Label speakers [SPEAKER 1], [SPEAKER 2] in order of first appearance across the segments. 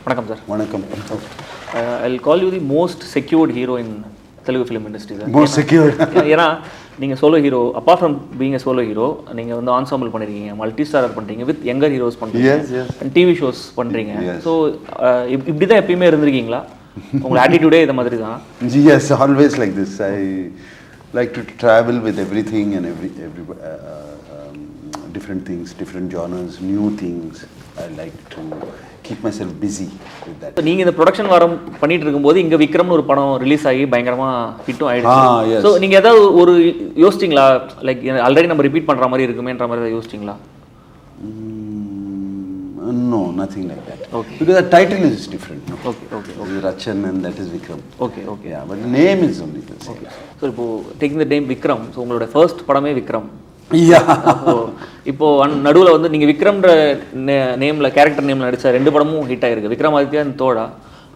[SPEAKER 1] Vanakkam sir.
[SPEAKER 2] Vanakkam.
[SPEAKER 1] I'll call you the most secured hero in Telugu film industry sir.
[SPEAKER 2] Most secured.
[SPEAKER 1] ஏன்னா நீங்கள் solo hero apart from being a solo hero நீங்கள் வந்து ensemble பண்ணிருக்கீங்க, multi starrer பண்ணுறீங்க, with younger heroes பண்ணுறீங்க, TV shows பண்ணுறீங்க. So இப்படி தான் எப்பயுமே இருந்திருக்கீங்களா? உங்களோட ஆட்டிடியூடே இந்த மாதிரி தான்?
[SPEAKER 2] Yes, always like this. I like to travel with everything and every different things, different genres, new things. I like to keep myself busy with that.
[SPEAKER 1] நீங்கள் இந்த ப்ரொடக்ஷன் வாரம் பண்ணிட்டு இருக்கும்போது இங்கே விக்ரம்னு ஒரு படம் ரிலீஸ் ஆகி பயங்கரமாக ஹிட்டும் ஆயிடுச்சு. ஸோ நீங்கள் ஏதாவது ஒரு யோசிச்சிங்களா, லைக் ஆல்ரெடி நம்ம ரிப்பீட் பண்ணுற மாதிரி இருக்குமேன்ற மாதிரி ஏதாவது யோசிச்சிங்களா?
[SPEAKER 2] No, nothing like that.
[SPEAKER 1] Okay.
[SPEAKER 2] Because the title is different. No?
[SPEAKER 1] Okay.
[SPEAKER 2] This is Ratchan and that is Vikram.
[SPEAKER 1] Okay.
[SPEAKER 2] Yeah, but the name is only the same.
[SPEAKER 1] Okay. So, இப்போ taking the name Vikram, so உங்களோட first படமே Vikram.
[SPEAKER 2] Yeah.
[SPEAKER 1] இப்போ நடுவில் வந்து நீங்கள் விக்ரம்ன்ற நேமில் character நேமில் நடித்த 2 படமும் ஹிட் ஆயிருக்கு, விக்ரமாதித்யா அண்ட் தோடா.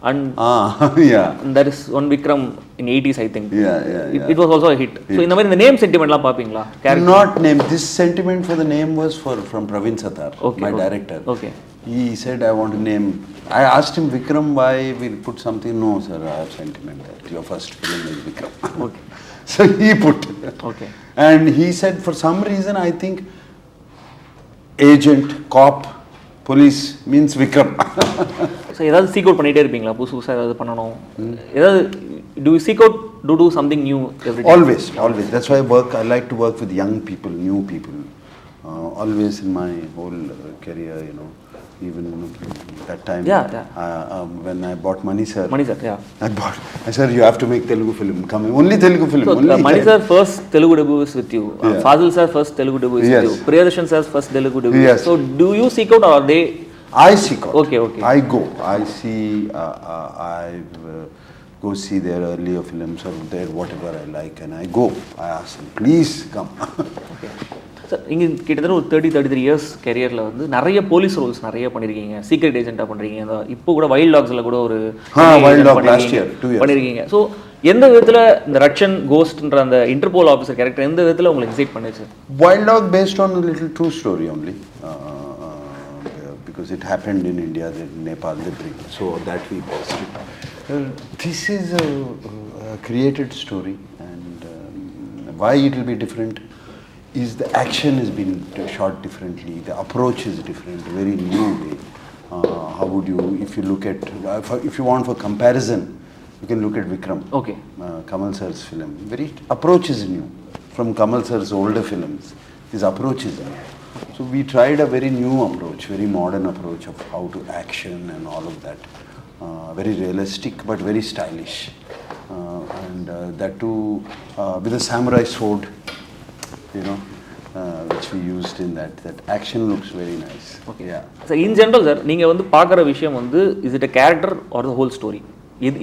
[SPEAKER 1] And there is one Vikram in 80s, I think.
[SPEAKER 2] Yeah.
[SPEAKER 1] It was also a hit. So இந்த மாதிரி இந்த நேம் சென்டிமெண்ட்லாம் பார்ப்பீங்களா?
[SPEAKER 2] Not name. This sentiment for the name was from Praveen Satar, my director.
[SPEAKER 1] Okay.
[SPEAKER 2] He said, I want to name. I asked him, Vikram, why we'll put something? No, sir, I have sentiment that your first film is Vikram.
[SPEAKER 1] Okay.
[SPEAKER 2] So he put.
[SPEAKER 1] Okay.
[SPEAKER 2] And he said, for some reason, I think agent, cop, police means Vikram.
[SPEAKER 1] So ஏதாவது seek out பண்ணிகிட்டே இருப்பீங்களா? புதுசாக ஏதாவது பண்ணணும், ஏதாவது do you seek out to do something new every day?
[SPEAKER 2] Always. That's why I like to work with young people, new people. Always in my whole career, you know, even that time. When I bought Mani sir, I said, you have to make Telugu film. Come only Telugu film.
[SPEAKER 1] So Mani sir first Telugu debut is with you. Fazil sir first Telugu debut is with you. Priyadarshan sir first Telugu debut. So do you seek out or they?
[SPEAKER 2] I seek out.
[SPEAKER 1] Okay.
[SPEAKER 2] I go. I see. I go see their earlier films or their whatever I like, and I go. I ask them, please come.
[SPEAKER 1] Okay. Sir நீங்கள் கிட்டத்தட்ட ஒரு 33 years கெரியரில் வந்து நிறைய police Rolle's நிறைய பண்ணியிருக்கீங்க, secret ஏஜென்ட்டாக பண்ணுறீங்க, அந்த இப்போ கூட வைல்ட் டாக்ஸில் கூட ஒரு பண்ணியிருக்கீங்க. ஸோ எந்த விதத்தில் இந்த ரட்சன் கோஸ்ட்ன்ற அந்த இன்டர்போல் ஆஃபீஸர் கேரக்டர் எந்த விதத்தில் உங்களுக்கு எக்ஸைட் பண்ணுச்சு?
[SPEAKER 2] Wild dog based on a little true story only, because it happened in India, in Nepal, so that we based it. This is a created story, and why it will be different is the action has been shot differently, the approach is different, very new way. How would you, if you look at, if you want for comparison, you can look at Vikram.
[SPEAKER 1] Okay.
[SPEAKER 2] Kamal sir's film. Very approach is new. From Kamal sir's older films, his approach is new. So we tried a very new approach, very modern approach of how to action and all of that. Very realistic but very stylish. And that too with a samurai sword. You know, which we used in that action looks very nice.
[SPEAKER 1] Okay. So in general sir, நீங்க வந்து பார்க்குற விஷயம் வந்து is it a character or the whole story?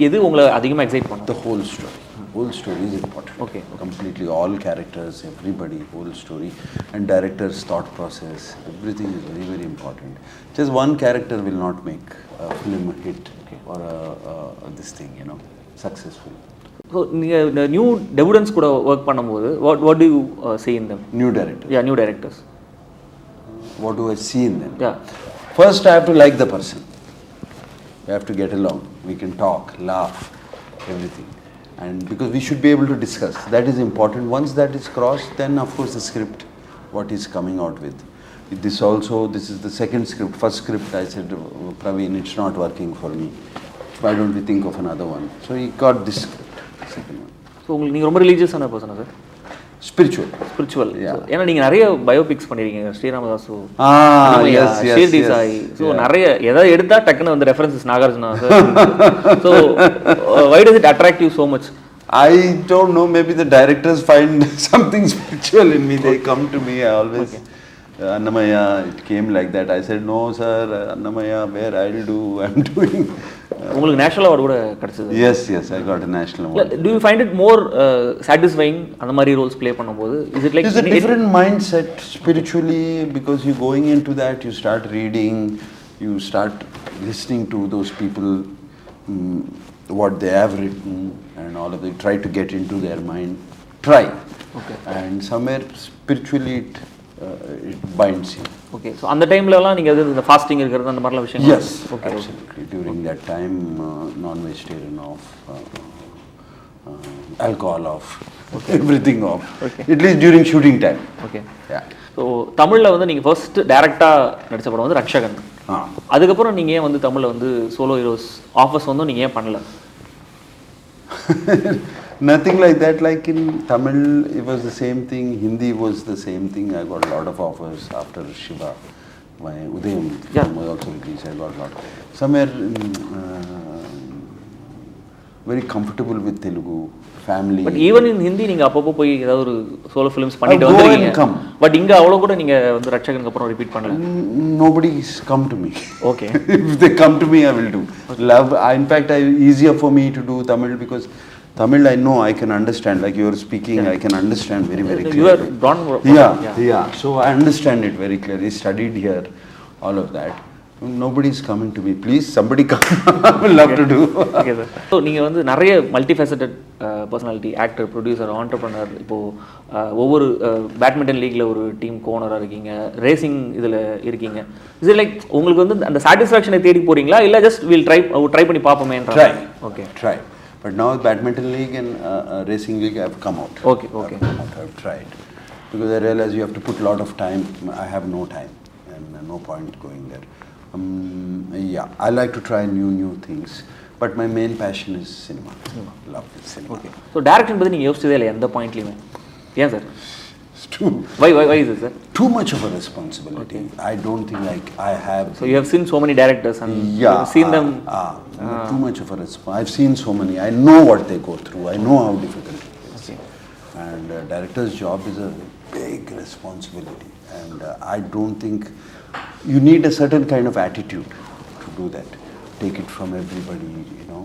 [SPEAKER 1] எது உங்களை அதிகமாக excite பண்ணும்?
[SPEAKER 2] The whole story. Whole story is important.
[SPEAKER 1] Okay.
[SPEAKER 2] Completely, all characters, everybody, whole story, and director's thought process, everything is very, very important. Just one character will not make a film a hit or this thing, you know, successful.
[SPEAKER 1] So நீங்கள் இந்த new debutantes கூட work பண்ணும்போது what do you see in them?
[SPEAKER 2] New directors.
[SPEAKER 1] Yeah, new directors.
[SPEAKER 2] What do I see in them?
[SPEAKER 1] Yeah.
[SPEAKER 2] First, I have to like the person. We have to get along. We can talk, laugh, everything. And because we should be able to discuss. That is important. Once that is crossed, then of course the script, what he's coming out with. This is the second script. First script, I said, Praveen, it's not working for me. Why don't we think of another one? So he got this script.
[SPEAKER 1] So உங்களுக்கு நீங்கள் ரொம்ப ரிலீஜியஸான பர்சனா sir? Spiritual. ஏன்னா நீங்கள் நிறைய biopics பண்ணிருக்கீங்க, ஸ்ரீராமதாசு, Shirdi Sai. So நிறைய எதாவது எடுத்தால் டக்குன்னு வந்து references Nagarjuna sir. So why does it attract you so much?
[SPEAKER 2] I don't know, maybe the directors find something spiritual in me. They come to me, I always Annamaya, it came like that. I said, no sir, Annamaya, where I'll do, I'm doing.
[SPEAKER 1] உங்களுக்கு national award கூட கிடைச்சது?
[SPEAKER 2] Yes, I got a national award.
[SPEAKER 1] Do you find it more satisfying அந்த மாதிரி Rolle's play பண்ணும்போது? Is it like
[SPEAKER 2] it's a different mindset spiritually, because you going into that, you start reading, you start listening to those people, what they have written and all of it, try to get into their mind, try.
[SPEAKER 1] Okay.
[SPEAKER 2] And somewhere spiritually it binds you.
[SPEAKER 1] Okay. So அந்த டைம்லலாம் நீங்கள் வந்து இந்த fasting இருக்கிறது அந்த மாதிரிலாம் விஷயம்?
[SPEAKER 2] Yes, okay, absolutely. During that time, non-vegetarian off, alcohol off, everything off. Okay. At least during shooting time.
[SPEAKER 1] Okay.
[SPEAKER 2] Yeah.
[SPEAKER 1] So தமிழில் வந்து நீங்கள் ஃபர்ஸ்ட் டேரெக்டாக நடித்த படம் வந்து ரக்ஷகன். அதுக்கப்புறம் நீங்கள் ஏன் வந்து தமிழில் வந்து சோலோ ஹீரோஸ் ஆஃபர்ஸ் வந்து நீங்கள் ஏன் பண்ணல?
[SPEAKER 2] Nothing like that. Like in Tamil, it was the same thing. Hindi was the same thing. I got a lot of offers after Shiva. My Udayam film was also released. I got a lot. Somewhere very comfortable with Telugu, family.
[SPEAKER 1] But even in Hindi, நீங்கள் அப்பப்போ போய் ஏதாவது ஒரு solo films பண்ணிட்டு வந்துருக்கீங்க. But இங்கே அவ்வளோ கூட நீங்கள் வந்து ரட்சகனுக்கு அப்புறம் ரிப்பீட் பண்ணல?
[SPEAKER 2] Nobody's come to me.
[SPEAKER 1] Okay.
[SPEAKER 2] If they come to me, I will do. Love. In fact, easier for me to do Tamil because Tamil I know I can understand. Like you are speaking, I can understand very clearly.
[SPEAKER 1] You are born.
[SPEAKER 2] Yeah. So I understand it very clearly. Studied here, all of that. Nobody is coming to me. Please, somebody come. I will love to do.
[SPEAKER 1] Okay, sir. So நீங்கள் வந்து நிறைய multifaceted personality, actor, producer, entrepreneur, இப்போது ஒவ்வொரு badminton லீக்ல ஒரு team கோனராக இருக்கீங்க, racing இதில் இருக்கீங்க. இது லைக் உங்களுக்கு வந்து அந்த சாட்டிஸ்ஃபேக்ஷனை தேடி போகிறீங்களா இல்லை ஜஸ்ட் வில் ட்ரை பண்ணி பார்ப்போமேன்ற?
[SPEAKER 2] Try.
[SPEAKER 1] Okay.
[SPEAKER 2] Try. But now badminton league and racing league have come out.
[SPEAKER 1] Okay.
[SPEAKER 2] I've tried. Because I realize you have to put a lot of time. I have no time and no point going there. I like to try new things. But my main passion is cinema. Love cinema.
[SPEAKER 1] Okay. So direction பத்தி நீங்க யோசிச்சதே இல்ல எந்த பாயிண்ட்லயுமே? ஏன் sir? Why is it, sir?
[SPEAKER 2] Too much of a responsibility. Okay. I don't think like I have.
[SPEAKER 1] So you have seen so many directors and you've seen them.
[SPEAKER 2] Too much of a responsibility. I've seen so many. I know what they go through. I know how difficult it is. Okay. And director's job is a big responsibility. And I don't think you need a certain kind of attitude to do that. Take it from everybody, you know.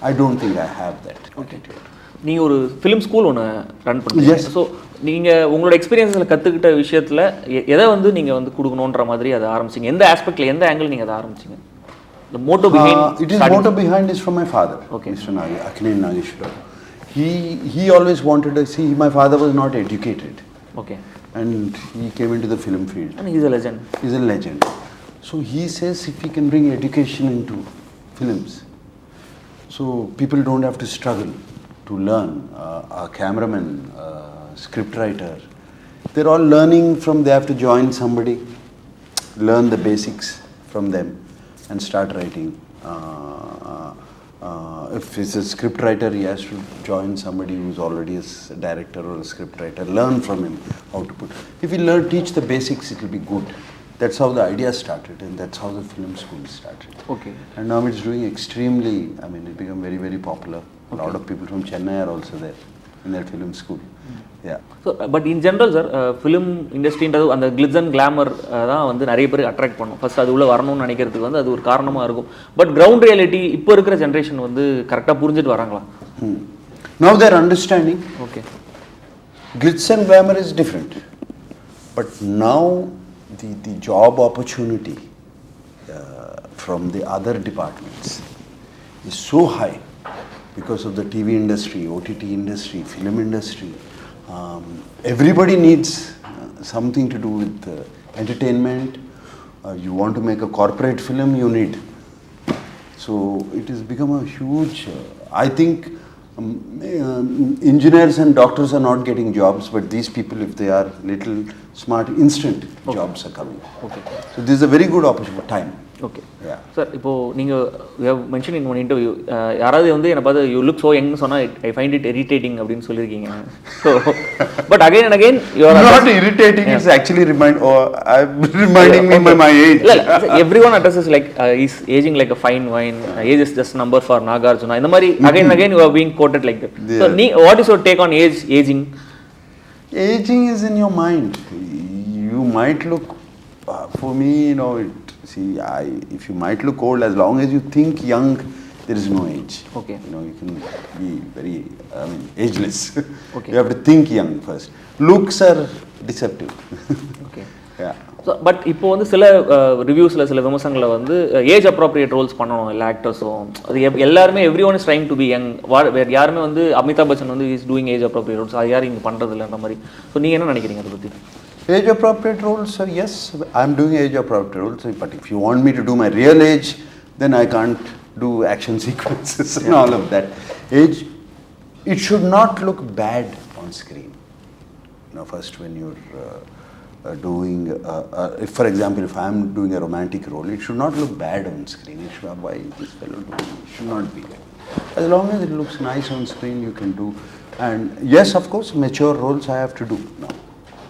[SPEAKER 2] I don't think I have that attitude.
[SPEAKER 1] நீங்கள் ஒரு film school ஒன்று run பண்ணுறீங்க. So நீங்கள் உங்களோட எக்ஸ்பீரியன்ஸில் கற்றுக்கிட்ட விஷயத்தில் எதை வந்து நீங்கள் வந்து கொடுக்கணுன்ற மாதிரி அதை ஆரம்பிச்சிங்க? எந்த ஆஸ்பெக்டில், எந்த ஆங்கிள் நீங்கள் அதை ஆரம்பிச்சிங்க? The motto behind
[SPEAKER 2] motto behind is from my father,
[SPEAKER 1] okay.
[SPEAKER 2] Mr. Akkineni Nagarjuna. He always wanted to see. My father was not educated.
[SPEAKER 1] Okay.
[SPEAKER 2] And he came into the film field.
[SPEAKER 1] And he's a legend.
[SPEAKER 2] He's a legend. So he says if we can bring education into films, so people don't have to struggle to learn. A cameraman, scriptwriter, they're all learning from. They have to join somebody, learn the basics from them, and start writing. If it's a scriptwriter, he has to join somebody who's already a director or a scriptwriter, learn from him how to put. If he teach the basics, it will be good. That's how the idea started, and that's how the film school started.
[SPEAKER 1] Okay.
[SPEAKER 2] And now it's doing extremely. I mean, it became very, very popular. Okay. A lot of people from Chennai are also there in that film school. Yeah.
[SPEAKER 1] So, but in general, sir, film industryன்றது அந்த glitz and glamour தான் வந்து நிறைய பேர் attract பண்ணும். First அது உள்ள வரணும்னு நினைக்கிறதுக்கு வந்து அது ஒரு காரணமா இருக்கும். பட் கிரவுண்ட் ரியாலிட்டி இப்போ இருக்கிற ஜெனரேஷன் வந்து கரெக்டாக புரிஞ்சுட்டு வராங்களா?
[SPEAKER 2] Now they're understanding.
[SPEAKER 1] Okay.
[SPEAKER 2] Glitz and glamour is different. But now the job opportunity from the other departments is so high because of the TV industry, OTT industry, film industry. Everybody needs something to do with entertainment. You want to make a corporate film, you need. So it has become a huge. I think engineers and doctors are not getting jobs, but these people, if they are little smart, instant jobs are coming.
[SPEAKER 1] Okay.
[SPEAKER 2] So this is a very good opportunity time.
[SPEAKER 1] Okay sir. இப்போது நீங்கள் you have mention in one interview, யாராவது வந்து என்னை பார்த்து you look so யங்னு சொன்னால் I find it irritating அப்படின்னு சொல்லியிருக்கீங்க. So but again and again you are
[SPEAKER 2] not irritating, it's actually reminding me my age.
[SPEAKER 1] இல்லை, every one addresses like is aging like a fine wine, age is just number for Nagarjuna, இந்த மாதிரி again and again you are being quoted like that. So what is your take on aging?
[SPEAKER 2] Aging is in your mind. You might look, for me, you know, if you might look old, as long as you think young, there is no age.
[SPEAKER 1] Okay.
[SPEAKER 2] You know, you can be very, ageless.
[SPEAKER 1] Okay.
[SPEAKER 2] You have to think young first. Looks are deceptive.
[SPEAKER 1] Okay.
[SPEAKER 2] Yeah.
[SPEAKER 1] So but இப்போ வந்து சில ரிவ்யூஸில் சில விமர்சனங்களை வந்து age appropriate Rolle's பண்ணணும் எல்லா ஆக்டர்ஸும். அது எல்லாருமே everyone is trying to be young. வேறு யாருமே வந்து அமிதாப் பச்சன் வந்து is doing age appropriate roles, அது யாரும் இங்கே பண்ணுறது இல்லைன்ற மாதிரி. ஸோ நீங்கள் என்ன நினைக்கிறீங்க அதை பற்றி?
[SPEAKER 2] Age appropriate roles, yes, I'm doing age appropriate roles, but if you want me to do my real age, then I can't do action sequences and all of that. Age, it should not look bad on screen. First when you're doing, if, for example, if I'm doing a romantic role, it should not look bad on screen. It should, why is this fellow doing? It should not be like. As long as it looks nice on screen, you can do. And yes, of course, mature roles I have to do now.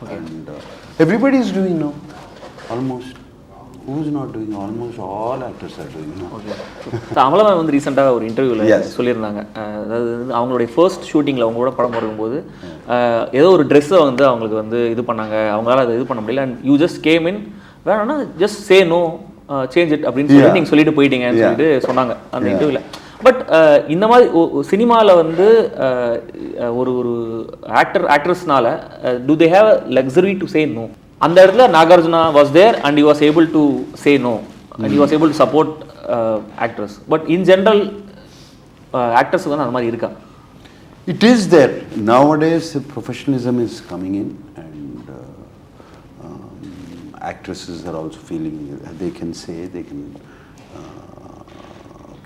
[SPEAKER 2] Okay. And everybody is doing now, almost. Who's not doing? Almost all actors are doing now.
[SPEAKER 1] Okay. Amala வந்து ரீசெண்டாக ஒரு இன்டர்வியூவில் சொல்லியிருந்தாங்க. அதாவது அவங்களுடைய first ஷூட்டிங்கில் அவங்களோட படம் வரும்போது ஏதோ ஒரு ட்ரெஸ்ஸை வந்து அவங்களுக்கு வந்து இது பண்ணாங்க, அவங்களால அதை இது பண்ண முடியல. And you just came in, வேணாம்னா just say no, change it அப்படின்னு சொல்லி நீங்கள் சொல்லிட்டு போயிட்டீங்கன்னு சொல்லிட்டு சொன்னாங்க அந்த இன்டர்வியூவில். பட் இந்த மாதிரி சினிமாவில் வந்து ஒரு ஆக்ட்ரஸ்னால to they have luxury to say no? அந்த இடத்துல Nagarjuna was there and you was able to say no and you was able to support actress. But in general ஆக்டர்ஸுக்கு வந்து அந்த மாதிரி இருக்கா?
[SPEAKER 2] It is there. Nowadays professionalism is coming in, and actresses are also feeling they can say, they can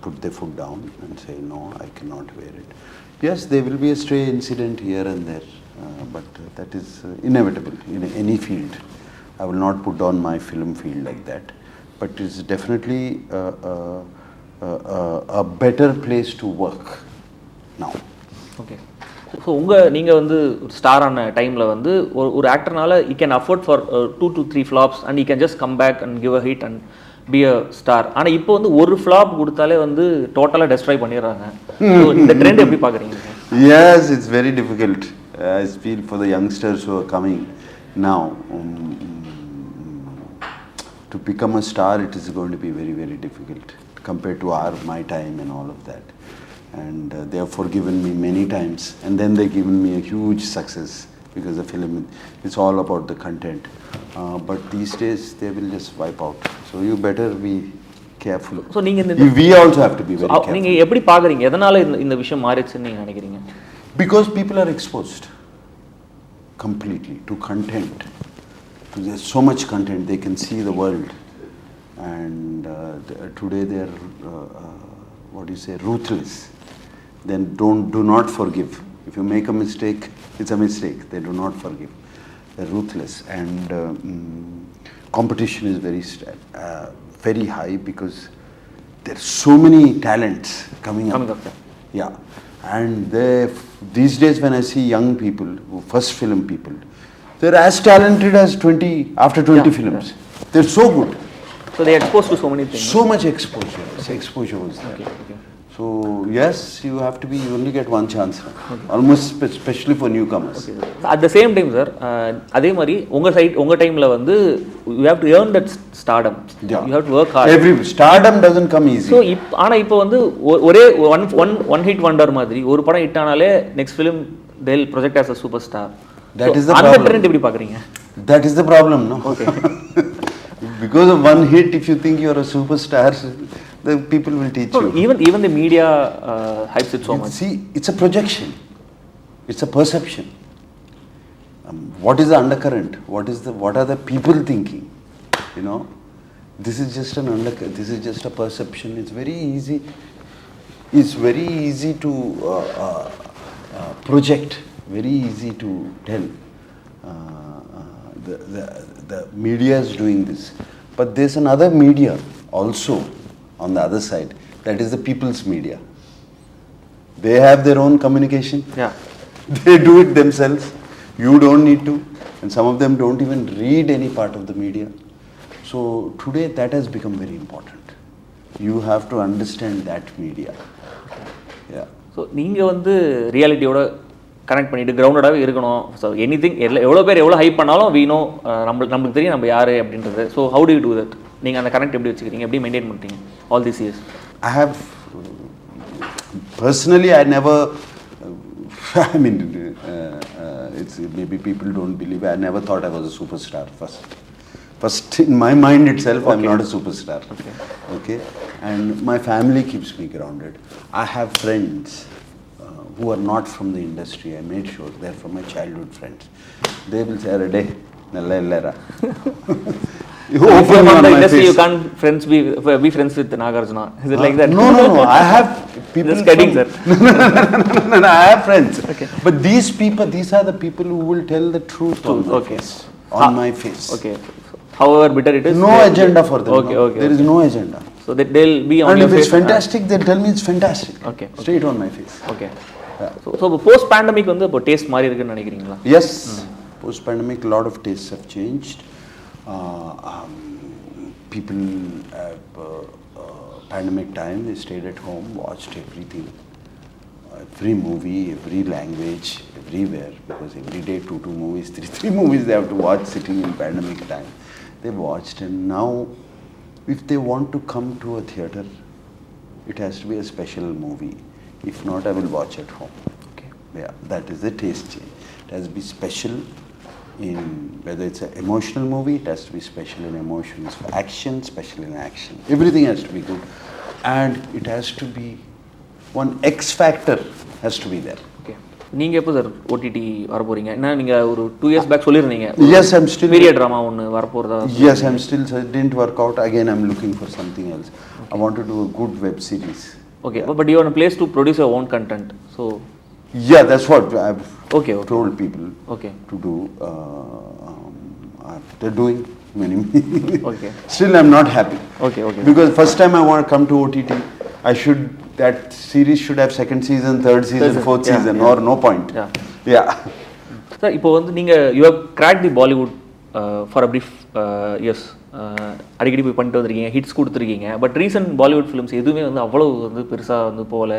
[SPEAKER 2] put their foot down and say, no, I cannot wear it. Yes, there will be a stray incident here and there. But that is inevitable in any field. I will not put down my film field like that. But it's definitely a better place to work now.
[SPEAKER 1] Okay. So நீங்கள் வந்து ஒரு ஸ்டாரான டைமில் வந்து ஒரு ஆக்டர்னால you can afford for 2 to 3 flops and you can just come back and give a hit and be a star. ஆனால் இப்போ வந்து ஒரு ஃப்ளாப் கொடுத்தாலே வந்து டோட்டலாக டெஸ்ட்ராய் பண்ணிடுறாங்க. இந்த ட்ரெண்ட் எப்படி பார்க்குறீங்க?
[SPEAKER 2] Yes, it's very difficult. I feel for the youngsters who are coming now, to become a star, it is going to be very, very difficult compared to my time and all of that. And they have forgiven me many times, and then they've given me a huge success because the film, it's all about the content. But these days, they will just wipe out. So you better be careful.
[SPEAKER 1] So
[SPEAKER 2] we also have to be very careful.
[SPEAKER 1] நீங்கள் எப்படி பார்க்குறீங்க? எதனால் இந்த விஷயம் மாறிச்சுன்னு நீங்கள் நினைக்கிறீங்க?
[SPEAKER 2] Because people are exposed completely to content. There's so much content, they can see the world. And today they are, ruthless. Then do not forgive. If you make a mistake, it's a mistake. They do not forgive. They're ruthless. And competition is very high because there are so many talents coming up. Yeah. And these days when I see young people, first film people, they're as talented as 20 films. Yeah. They're so good.
[SPEAKER 1] So they are exposed to so many things.
[SPEAKER 2] So much exposure. Exposure was there. Okay. So yes, you have to be, you only get one chance. Okay. Almost especially for newcomers.
[SPEAKER 1] Okay. At the same time, sir, அதே மாதிரி உங்க டைம்ல வந்து you have to earn that stardom. Yeah. You have to work hard.
[SPEAKER 2] Every stardom doesn't come easy.
[SPEAKER 1] So ஆனா இப்போ வந்து ஒரே one hit wonder மாதிரி ஒரு படம் ஹிட் ஆனாலே next film they'll project as a superstar.
[SPEAKER 2] That is the problem.
[SPEAKER 1] அந்த trend எப்படி பாக்குறீங்க?
[SPEAKER 2] That is the problem, no? Okay. Because of one hit, if you think you are a superstar, the people will teach you.
[SPEAKER 1] Even the media hypes it so much.
[SPEAKER 2] See, it's a projection. It's a perception. What is the undercurrent? What are the people thinking? You know, this is just this is just a perception. It's very easy. It's very easy to project. Very easy to tell. The media is doing this, but there's another media also on the other side. That is the people's media. They have their own communication.
[SPEAKER 1] Yeah.
[SPEAKER 2] They do it themselves. You don't need to, and some of them don't even read any part of the media. So today that has become very important. You have to understand that media. Yeah.
[SPEAKER 1] So நீங்க வந்து ரியாலிட்டியோட connect பண்ணிட்டு கிரவுண்டடாகவே இருக்கணும். So anything எவ்வளோ பேர் எவ்வளோ hype பண்ணாலும் வீணோ நம்மளுக்கு தெரியும் நம்ம யார் அப்படின்றது. So how to you do that? நீங்கள் அந்த கனெக்ட் எப்படி வச்சுக்கிறீங்க, எப்படி மெயின்டைன் பண்ணுறீங்க all these years?
[SPEAKER 2] I have personally, I never I mean it's maybe people don't believe, I never thought I was a superstar first in my mind itself. Okay. I'm not a superstar. Okay. And my family keeps me grounded. I have friends who are not from the industry. I made sure they're from my childhood friends. They will say, "Arey, Nalla illera.
[SPEAKER 1] You open on the industry, you can't be friends with Nagarjuna. Is it like that?
[SPEAKER 2] No. I have people.
[SPEAKER 1] Just kidding, sir.
[SPEAKER 2] No, I have friends.
[SPEAKER 1] Okay.
[SPEAKER 2] But these are the people who will tell the truth on my face. On my face.
[SPEAKER 1] Okay. However bitter it is.
[SPEAKER 2] No agenda for them.
[SPEAKER 1] Okay.
[SPEAKER 2] There is no agenda.
[SPEAKER 1] So that they'll be on
[SPEAKER 2] and
[SPEAKER 1] your
[SPEAKER 2] if
[SPEAKER 1] face.
[SPEAKER 2] it's fantastic, they'll tell me it's fantastic.
[SPEAKER 1] Okay.
[SPEAKER 2] Straight on my face.
[SPEAKER 1] Okay. So post pandemic வந்து இப்போ taste மாறி இருக்குன்னு நினைக்கிறீங்களா?
[SPEAKER 2] Yes. Post pandemic, a lot of tastes have changed. People have pandemic time, they stayed at home, watched everything, every movie, every language, everywhere, because every day two movies, three movies they have to watch sitting in pandemic time. They watched, and now if they want to come to a theatre, it has to be a special movie. If not, I will watch at home.
[SPEAKER 1] Okay.
[SPEAKER 2] Yeah, that is the taste change. It has to be special in whether it's an emotional movie, it has to be special in emotions. For action, special in action. Everything has to be good, and it has to be one X factor has to be there.
[SPEAKER 1] Okay. நீங்க எப்போ sir OTT வர போறீங்க? என்ன நீங்க ஒரு 2 years back சொல்லிருந்தீங்க.
[SPEAKER 2] Yes, I'm still
[SPEAKER 1] period drama ஒன்னு வர போறதா?
[SPEAKER 2] Yes, I'm still. It didn't work out. Again, I'm looking for something else. Okay. I want to do a good web series.
[SPEAKER 1] Okay, but you want a place to produce your own content. So
[SPEAKER 2] yeah, that's what I've told people
[SPEAKER 1] to
[SPEAKER 2] do. They're doing many.
[SPEAKER 1] Okay.
[SPEAKER 2] Still, I'm not happy.
[SPEAKER 1] Okay.
[SPEAKER 2] Because first time I want to come to OTT, that series should have second season, third season, fourth season, or no point. Yeah.
[SPEAKER 1] Sir, இப்போ வந்து நீங்க you have cracked the Bollywood for a brief yes. அடிக்கடி போய் பண்ணிட்டு வந்திருக்கீங்க, hits கொடுத்துருக்கீங்க. But recent Bollywood films எதுவுமே வந்து அவ்வளவு வந்து பெருசாக வந்து போகல.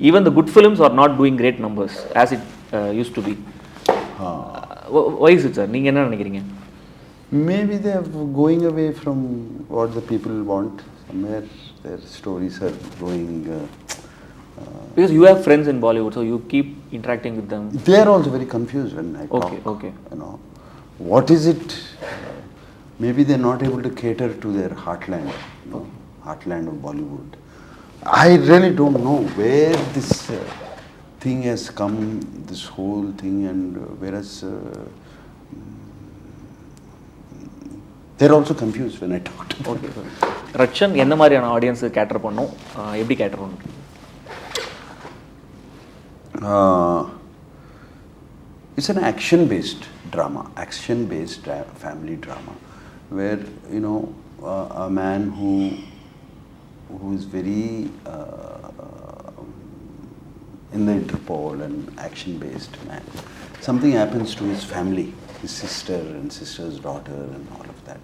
[SPEAKER 1] Even the good films are not doing great numbers as it use to be. Why's it sir, நீங்கள் என்ன நினைக்கிறீங்க?
[SPEAKER 2] Maybe they are going away from what the people want. Somewhere their stories are going.
[SPEAKER 1] Because you have friends in Bollywood, so you keep interacting with them.
[SPEAKER 2] They are also very confused when I talk.
[SPEAKER 1] Okay.
[SPEAKER 2] You know, what is it? Maybe they're not able to cater to their heartland, heartland of Bollywood. I really don't know where this thing has come, this whole thing, and whereas they're also confused when I talk to them.
[SPEAKER 1] Okay, sir. Ratchan, என்ன மாதிரியான audience cater பண்ணும், எப்படி cater பண்ணும்?
[SPEAKER 2] It's an action-based drama, action-based family drama, where a man who is very in the Interpol and action-based man. Something happens to his family, his sister and sister's daughter and all of that,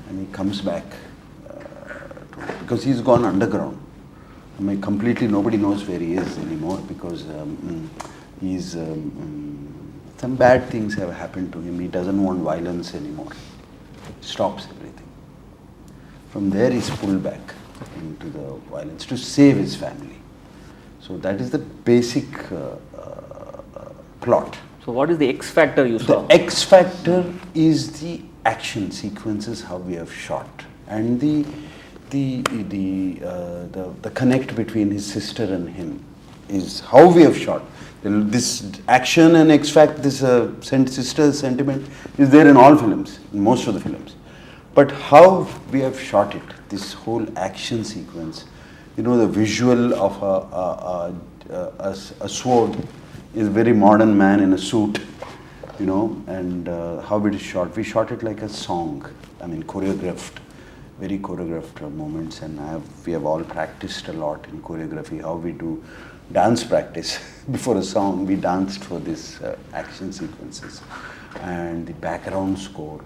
[SPEAKER 2] and he comes back because he's gone underground. I mean, completely nobody knows where he is anymore because he's some bad things have happened to him. He doesn't want violence anymore. Stops everything. From there he's pulled back into the violence to save his family. So that is the basic plot.
[SPEAKER 1] So what is the X factor you saw?
[SPEAKER 2] The X factor is the action sequences, how we have shot, and the connect between his sister and him is how we have shot. This action and X factor, this sister sentiment is there in all films, in most of the films. But how we have shot it, this whole action sequence, the visual of a sword is a very modern man in a suit, and how it is shot. We shot it like a song, choreographed, very choreographed moments, and we have all practiced a lot in choreography, how we do dance practice. Before a song, we danced for this action sequences. And the background score,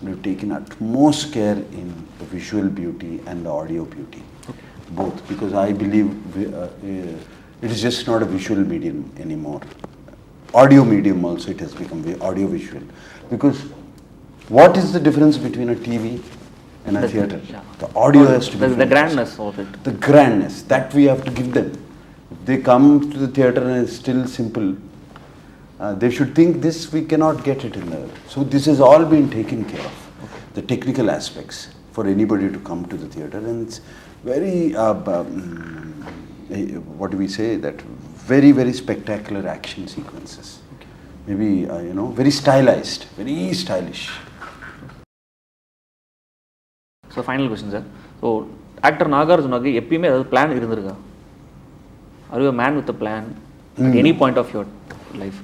[SPEAKER 2] we've taken utmost care in the visual beauty and the audio beauty, both, because I believe it is just not a visual medium anymore. Audio medium also, it has become audio visual. Because what is the difference between a TV and a theatre? The audio has to be
[SPEAKER 1] the grandness of it.
[SPEAKER 2] The grandness, that we have to give them. If they come to the theatre and it's still simple, they should think this, we cannot get it in there. So this has all been taken care of, the technical aspects for anybody to come to the theatre, and it's very, what do we say, that very, very spectacular action sequences. Maybe, very stylized, very stylish.
[SPEAKER 1] So final question sir. So actor நாகார்ஜுனாக்கு எப்பயுமே ஏதாவது plan இருந்திருக்கா? Are you a man with a plan at any point of your life?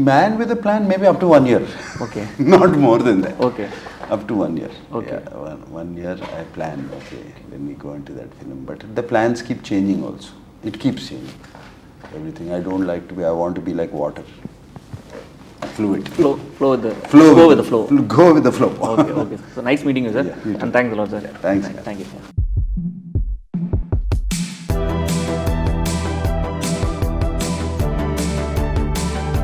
[SPEAKER 2] Man with a plan, maybe up to 1 year.
[SPEAKER 1] Okay.
[SPEAKER 2] Not more than that.
[SPEAKER 1] Okay.
[SPEAKER 2] Up to 1 year.
[SPEAKER 1] Okay.
[SPEAKER 2] Yeah, one year I plan, okay, when we go into that film. But the plans keep changing also. It keeps changing. Everything. I don't like to be, I want to be like water. Fluid.
[SPEAKER 1] Flow with the
[SPEAKER 2] Flow
[SPEAKER 1] go with the flow.
[SPEAKER 2] Go with the flow.
[SPEAKER 1] Okay. So nice meeting you, sir.
[SPEAKER 2] Yeah, you too.
[SPEAKER 1] And thanks a lot, sir.
[SPEAKER 2] Thanks.
[SPEAKER 1] Thank you.